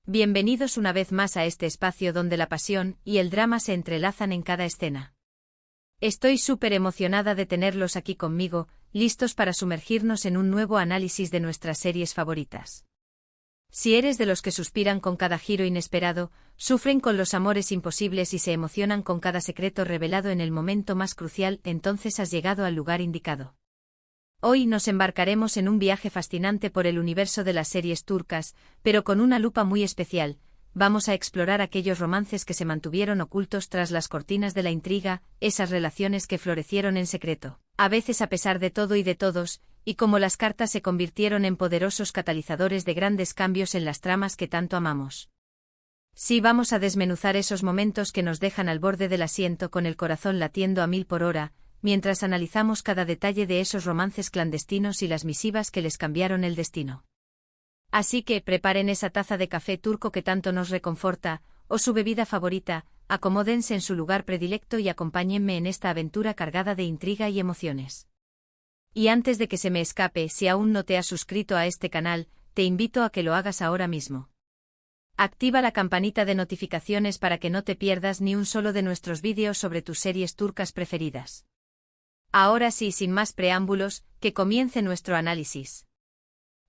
Bienvenidos una vez más a este espacio donde la pasión y el drama se entrelazan en cada escena. Estoy súper emocionada de tenerlos aquí conmigo, listos para sumergirnos en un nuevo análisis de nuestras series favoritas. Si eres de los que suspiran con cada giro inesperado, sufren con los amores imposibles y se emocionan con cada secreto revelado en el momento más crucial, entonces has llegado al lugar indicado. Hoy nos embarcaremos en un viaje fascinante por el universo de las series turcas, pero con una lupa muy especial. Vamos a explorar aquellos romances que se mantuvieron ocultos tras las cortinas de la intriga, esas relaciones que florecieron en secreto, a veces a pesar de todo y de todos, y cómo las cartas se convirtieron en poderosos catalizadores de grandes cambios en las tramas que tanto amamos. Sí, vamos a desmenuzar esos momentos que nos dejan al borde del asiento con el corazón latiendo a 1000 por hora, mientras analizamos cada detalle de esos romances clandestinos y las misivas que les cambiaron el destino. Así que preparen esa taza de café turco que tanto nos reconforta, o su bebida favorita, acomódense en su lugar predilecto y acompáñenme en esta aventura cargada de intriga y emociones. Y antes de que se me escape, si aún no te has suscrito a este canal, te invito a que lo hagas ahora mismo. Activa la campanita de notificaciones para que no te pierdas ni un solo de nuestros vídeos sobre tus series turcas preferidas. Ahora sí, sin más preámbulos, que comience nuestro análisis.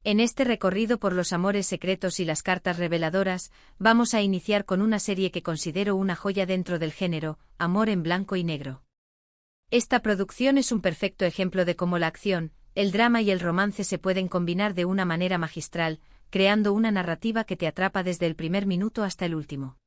En este recorrido por los amores secretos y las cartas reveladoras, vamos a iniciar con una serie que considero una joya dentro del género, Amor en Blanco y Negro. Esta producción es un perfecto ejemplo de cómo la acción, el drama y el romance se pueden combinar de una manera magistral, creando una narrativa que te atrapa desde el primer minuto hasta el último.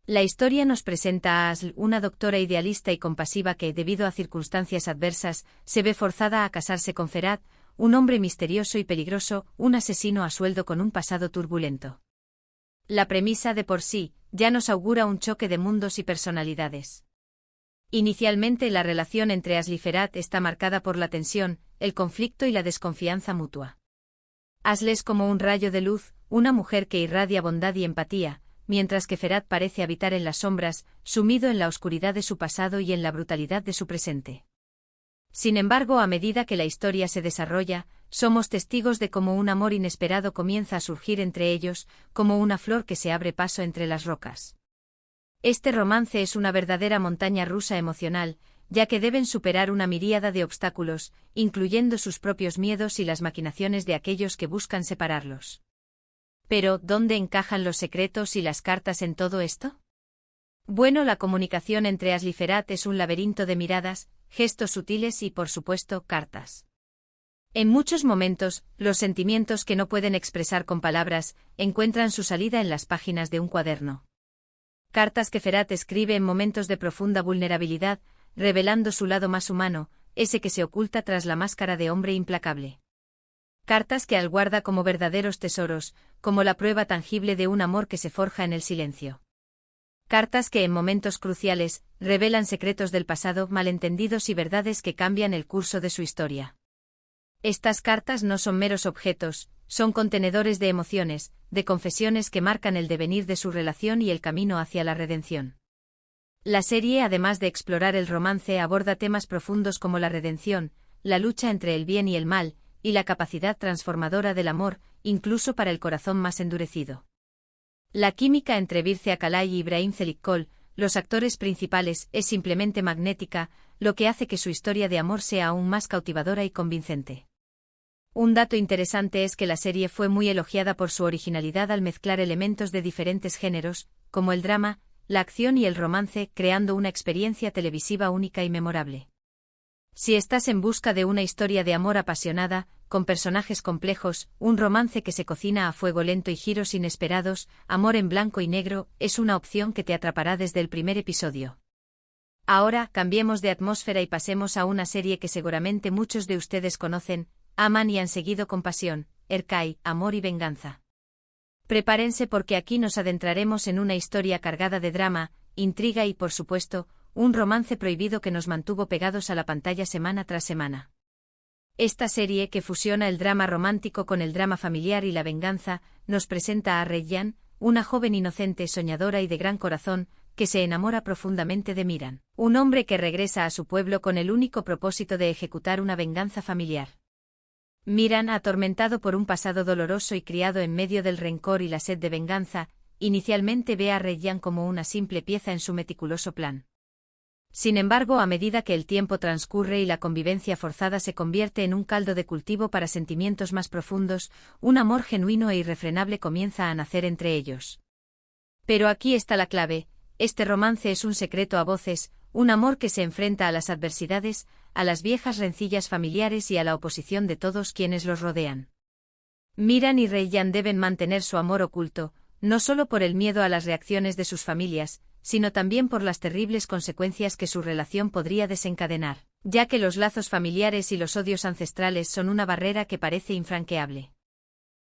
La historia nos presenta a Aslı, una doctora idealista y compasiva que, debido a circunstancias adversas, se ve forzada a casarse con Ferhat, un hombre misterioso y peligroso, un asesino a sueldo con un pasado turbulento. La premisa de por sí ya nos augura un choque de mundos y personalidades. Inicialmente la relación entre Aslı y Ferhat está marcada por la tensión, el conflicto y la desconfianza mutua. Aslı es como un rayo de luz, una mujer que irradia bondad y empatía, mientras que Ferhat parece habitar en las sombras, sumido en la oscuridad de su pasado y en la brutalidad de su presente. Sin embargo, a medida que la historia se desarrolla, somos testigos de cómo un amor inesperado comienza a surgir entre ellos, como una flor que se abre paso entre las rocas. Este romance es una verdadera montaña rusa emocional, ya que deben superar una miríada de obstáculos, incluyendo sus propios miedos y las maquinaciones de aquellos que buscan separarlos. Pero, ¿dónde encajan los secretos y las cartas en todo esto? Bueno, la comunicación entre Aslı y Ferhat es un laberinto de miradas, gestos sutiles y, por supuesto, cartas. En muchos momentos, los sentimientos que no pueden expresar con palabras, encuentran su salida en las páginas de un cuaderno. Cartas que Ferhat escribe en momentos de profunda vulnerabilidad, revelando su lado más humano, ese que se oculta tras la máscara de hombre implacable. Cartas que él guarda como verdaderos tesoros, como la prueba tangible de un amor que se forja en el silencio. Cartas que en momentos cruciales revelan secretos del pasado, malentendidos y verdades que cambian el curso de su historia. Estas cartas no son meros objetos, son contenedores de emociones, de confesiones que marcan el devenir de su relación y el camino hacia la redención. La serie, además de explorar el romance, aborda temas profundos como la redención, la lucha entre el bien y el mal, y la capacidad transformadora del amor, incluso para el corazón más endurecido. La química entre Birce Akalay y Ibrahim Çelikkol, los actores principales, es simplemente magnética, lo que hace que su historia de amor sea aún más cautivadora y convincente. Un dato interesante es que la serie fue muy elogiada por su originalidad al mezclar elementos de diferentes géneros, como el drama, la acción y el romance, creando una experiencia televisiva única y memorable. Si estás en busca de una historia de amor apasionada, con personajes complejos, un romance que se cocina a fuego lento y giros inesperados, Amor en Blanco y Negro, es una opción que te atrapará desde el primer episodio. Ahora, cambiemos de atmósfera y pasemos a una serie que seguramente muchos de ustedes conocen, aman y han seguido con pasión, Erkay, Amor y Venganza. Prepárense porque aquí nos adentraremos en una historia cargada de drama, intriga y, por supuesto, un romance prohibido que nos mantuvo pegados a la pantalla semana tras semana. Esta serie, que fusiona el drama romántico con el drama familiar y la venganza, nos presenta a Reyyan, una joven inocente, soñadora y de gran corazón, que se enamora profundamente de Miran, un hombre que regresa a su pueblo con el único propósito de ejecutar una venganza familiar. Miran, atormentado por un pasado doloroso y criado en medio del rencor y la sed de venganza, inicialmente ve a Reggian como una simple pieza en su meticuloso plan. Sin embargo, a medida que el tiempo transcurre y la convivencia forzada se convierte en un caldo de cultivo para sentimientos más profundos, un amor genuino e irrefrenable comienza a nacer entre ellos. Pero aquí está la clave: este romance es un secreto a voces, un amor que se enfrenta a las adversidades, a las viejas rencillas familiares y a la oposición de todos quienes los rodean. Miran y Reggian deben mantener su amor oculto, no solo por el miedo a las reacciones de sus familias, sino también por las terribles consecuencias que su relación podría desencadenar, ya que los lazos familiares y los odios ancestrales son una barrera que parece infranqueable.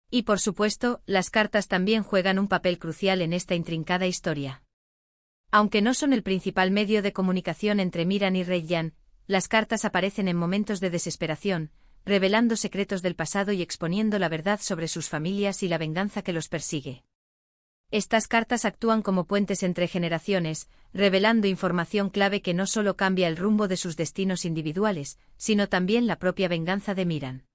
Y por supuesto, las cartas también juegan un papel crucial en esta intrincada historia. Aunque no son el principal medio de comunicación entre Miran y Reggian, las cartas aparecen en momentos de desesperación, revelando secretos del pasado y exponiendo la verdad sobre sus familias y la venganza que los persigue. Estas cartas actúan como puentes entre generaciones, revelando información clave que no solo cambia el rumbo de sus destinos individuales, sino también la propia venganza de Miran.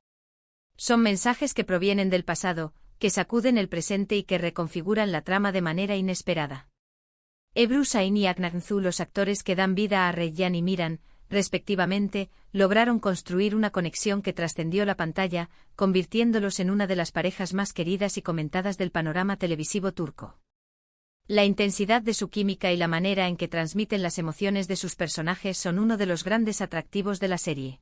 Son mensajes que provienen del pasado, que sacuden el presente y que reconfiguran la trama de manera inesperada. Ebru Sain y Agnanthu, los actores que dan vida a Reggian y Miran, respectivamente, lograron construir una conexión que trascendió la pantalla, convirtiéndolos en una de las parejas más queridas y comentadas del panorama televisivo turco. La intensidad de su química y la manera en que transmiten las emociones de sus personajes son uno de los grandes atractivos de la serie.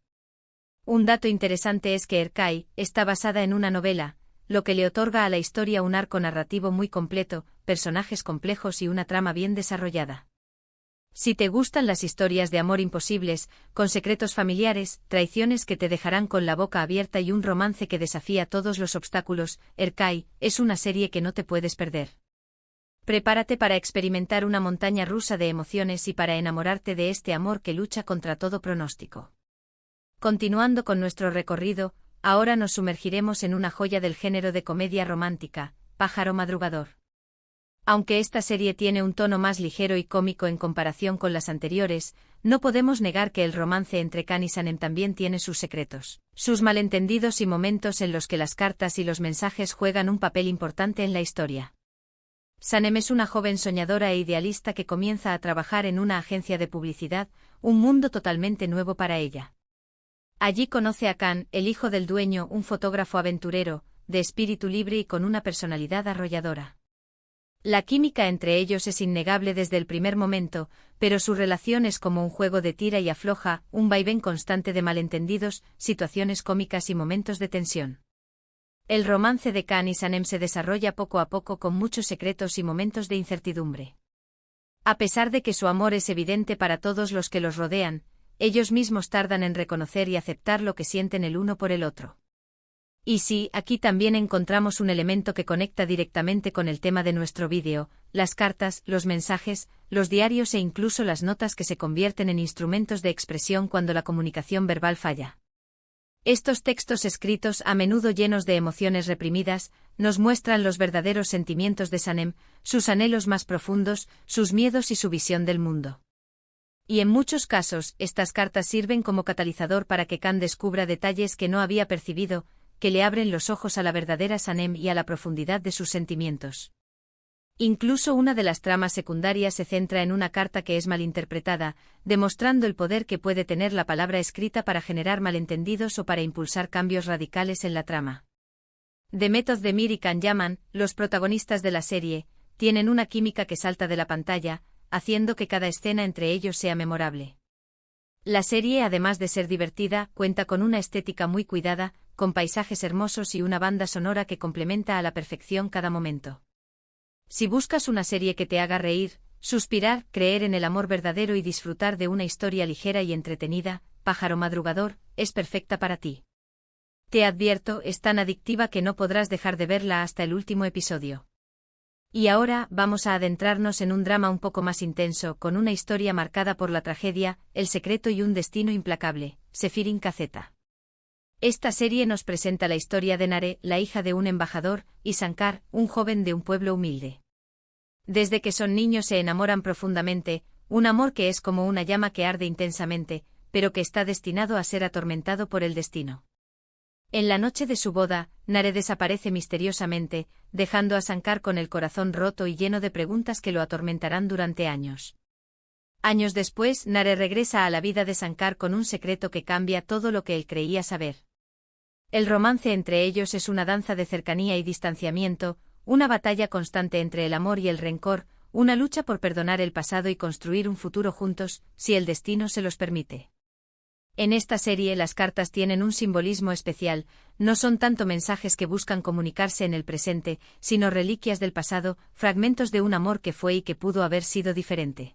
Un dato interesante es que Erkay está basada en una novela, lo que le otorga a la historia un arco narrativo muy completo, personajes complejos y una trama bien desarrollada. Si te gustan las historias de amor imposibles, con secretos familiares, traiciones que te dejarán con la boca abierta y un romance que desafía todos los obstáculos, Erkay es una serie que no te puedes perder. Prepárate para experimentar una montaña rusa de emociones y para enamorarte de este amor que lucha contra todo pronóstico. Continuando con nuestro recorrido, ahora nos sumergiremos en una joya del género de comedia romántica, Pájaro Madrugador. Aunque esta serie tiene un tono más ligero y cómico en comparación con las anteriores, no podemos negar que el romance entre Khan y Sanem también tiene sus secretos, sus malentendidos y momentos en los que las cartas y los mensajes juegan un papel importante en la historia. Sanem es una joven soñadora e idealista que comienza a trabajar en una agencia de publicidad, un mundo totalmente nuevo para ella. Allí conoce a Khan, el hijo del dueño, un fotógrafo aventurero, de espíritu libre y con una personalidad arrolladora. La química entre ellos es innegable desde el primer momento, pero su relación es como un juego de tira y afloja, un vaivén constante de malentendidos, situaciones cómicas y momentos de tensión. El romance de Khan y Sanem se desarrolla poco a poco con muchos secretos y momentos de incertidumbre. A pesar de que su amor es evidente para todos los que los rodean, ellos mismos tardan en reconocer y aceptar lo que sienten el uno por el otro. Y sí, aquí también encontramos un elemento que conecta directamente con el tema de nuestro vídeo: las cartas, los mensajes, los diarios e incluso las notas que se convierten en instrumentos de expresión cuando la comunicación verbal falla. Estos textos escritos, a menudo llenos de emociones reprimidas, nos muestran los verdaderos sentimientos de Sanem, sus anhelos más profundos, sus miedos y su visión del mundo. Y en muchos casos, estas cartas sirven como catalizador para que Khan descubra detalles que no había percibido, que le abren los ojos a la verdadera Sanem y a la profundidad de sus sentimientos. Incluso una de las tramas secundarias se centra en una carta que es malinterpretada, demostrando el poder que puede tener la palabra escrita para generar malentendidos o para impulsar cambios radicales en la trama. Demet Özdemir y Can Yaman, los protagonistas de la serie, tienen una química que salta de la pantalla, haciendo que cada escena entre ellos sea memorable. La serie, además de ser divertida, cuenta con una estética muy cuidada, con paisajes hermosos y una banda sonora que complementa a la perfección cada momento. Si buscas una serie que te haga reír, suspirar, creer en el amor verdadero y disfrutar de una historia ligera y entretenida, Pájaro Madrugador es perfecta para ti. Te advierto, es tan adictiva que no podrás dejar de verla hasta el último episodio. Y ahora vamos a adentrarnos en un drama un poco más intenso, con una historia marcada por la tragedia, el secreto y un destino implacable, Sefirin Kazeta. Esta serie nos presenta la historia de Nare, la hija de un embajador, y Sankar, un joven de un pueblo humilde. Desde que son niños se enamoran profundamente, un amor que es como una llama que arde intensamente, pero que está destinado a ser atormentado por el destino. En la noche de su boda, Nare desaparece misteriosamente, dejando a Shankar con el corazón roto y lleno de preguntas que lo atormentarán durante años. Años después, Nare regresa a la vida de Shankar con un secreto que cambia todo lo que él creía saber. El romance entre ellos es una danza de cercanía y distanciamiento, una batalla constante entre el amor y el rencor, una lucha por perdonar el pasado y construir un futuro juntos, si el destino se los permite. En esta serie las cartas tienen un simbolismo especial, no son tanto mensajes que buscan comunicarse en el presente, sino reliquias del pasado, fragmentos de un amor que fue y que pudo haber sido diferente.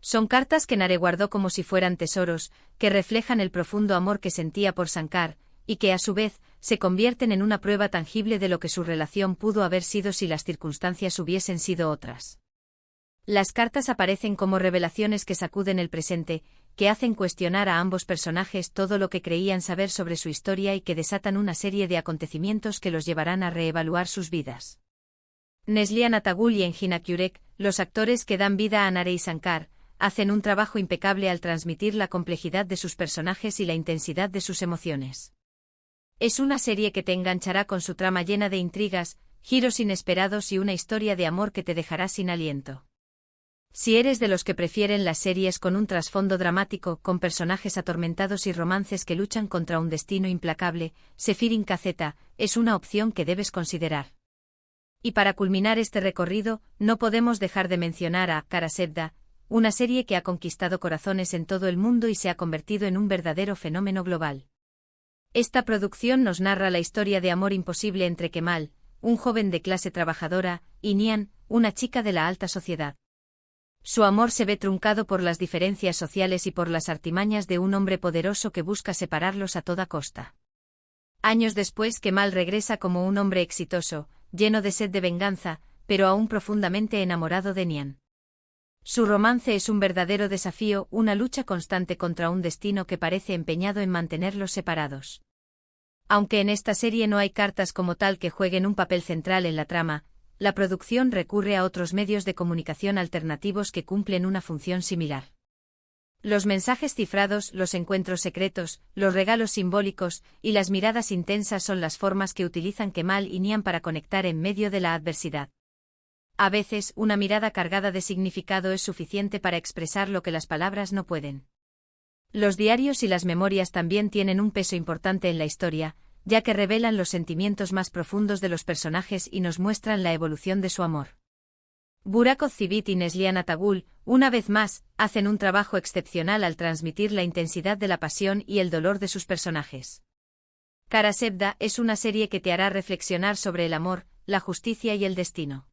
Son cartas que Nare guardó como si fueran tesoros, que reflejan el profundo amor que sentía por Shankar, y que a su vez, se convierten en una prueba tangible de lo que su relación pudo haber sido si las circunstancias hubiesen sido otras. Las cartas aparecen como revelaciones que sacuden el presente, que hacen cuestionar a ambos personajes todo lo que creían saber sobre su historia y que desatan una serie de acontecimientos que los llevarán a reevaluar sus vidas. Neslihan Attagul y Engin Kurek, los actores que dan vida a Nare y Shankar, hacen un trabajo impecable al transmitir la complejidad de sus personajes y la intensidad de sus emociones. Es una serie que te enganchará con su trama llena de intrigas, giros inesperados y una historia de amor que te dejará sin aliento. Si eres de los que prefieren las series con un trasfondo dramático, con personajes atormentados y romances que luchan contra un destino implacable, Sefirin Kazeta es una opción que debes considerar. Y para culminar este recorrido, no podemos dejar de mencionar a Kara Sevda, una serie que ha conquistado corazones en todo el mundo y se ha convertido en un verdadero fenómeno global. Esta producción nos narra la historia de amor imposible entre Kemal, un joven de clase trabajadora, y Nihan, una chica de la alta sociedad. Su amor se ve truncado por las diferencias sociales y por las artimañas de un hombre poderoso que busca separarlos a toda costa. Años después, Kemal regresa como un hombre exitoso, lleno de sed de venganza, pero aún profundamente enamorado de Nihan. Su romance es un verdadero desafío, una lucha constante contra un destino que parece empeñado en mantenerlos separados. Aunque en esta serie no hay cartas como tal que jueguen un papel central en la trama, la producción recurre a otros medios de comunicación alternativos que cumplen una función similar. Los mensajes cifrados, los encuentros secretos, los regalos simbólicos y las miradas intensas son las formas que utilizan Kemal y Nihan para conectar en medio de la adversidad. A veces, una mirada cargada de significado es suficiente para expresar lo que las palabras no pueden. Los diarios y las memorias también tienen un peso importante en la historia, ya que revelan los sentimientos más profundos de los personajes y nos muestran la evolución de su amor. Burak Ozcivit y Neslihan Attagul, una vez más, hacen un trabajo excepcional al transmitir la intensidad de la pasión y el dolor de sus personajes. Kara Sevda es una serie que te hará reflexionar sobre el amor, la justicia y el destino.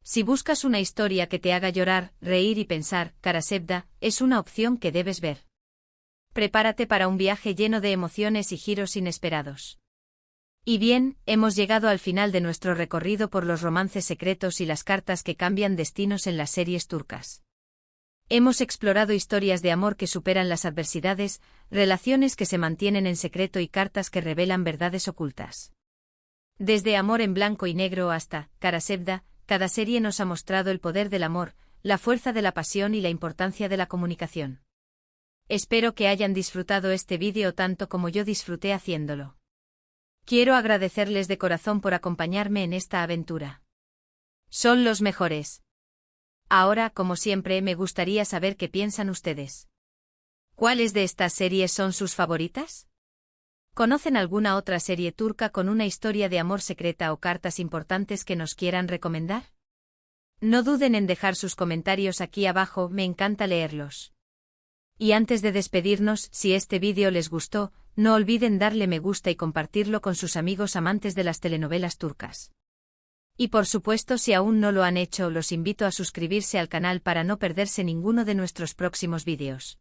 Si buscas una historia que te haga llorar, reír y pensar, Kara Sevda es una opción que debes ver. Prepárate para un viaje lleno de emociones y giros inesperados. Y bien, hemos llegado al final de nuestro recorrido por los romances secretos y las cartas que cambian destinos en las series turcas. Hemos explorado historias de amor que superan las adversidades, relaciones que se mantienen en secreto y cartas que revelan verdades ocultas. Desde Amor en blanco y negro hasta Kara Sevda, cada serie nos ha mostrado el poder del amor, la fuerza de la pasión y la importancia de la comunicación. Espero que hayan disfrutado este vídeo tanto como yo disfruté haciéndolo. Quiero agradecerles de corazón por acompañarme en esta aventura. Son los mejores. Ahora, como siempre, me gustaría saber qué piensan ustedes. ¿Cuáles de estas series son sus favoritas? ¿Conocen alguna otra serie turca con una historia de amor secreta o cartas importantes que nos quieran recomendar? No duden en dejar sus comentarios aquí abajo, me encanta leerlos. Y antes de despedirnos, si este vídeo les gustó, no olviden darle me gusta y compartirlo con sus amigos amantes de las telenovelas turcas. Y por supuesto, si aún no lo han hecho, los invito a suscribirse al canal para no perderse ninguno de nuestros próximos vídeos.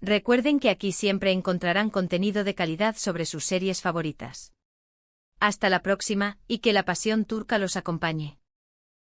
Recuerden que aquí siempre encontrarán contenido de calidad sobre sus series favoritas. Hasta la próxima, y que la pasión turca los acompañe.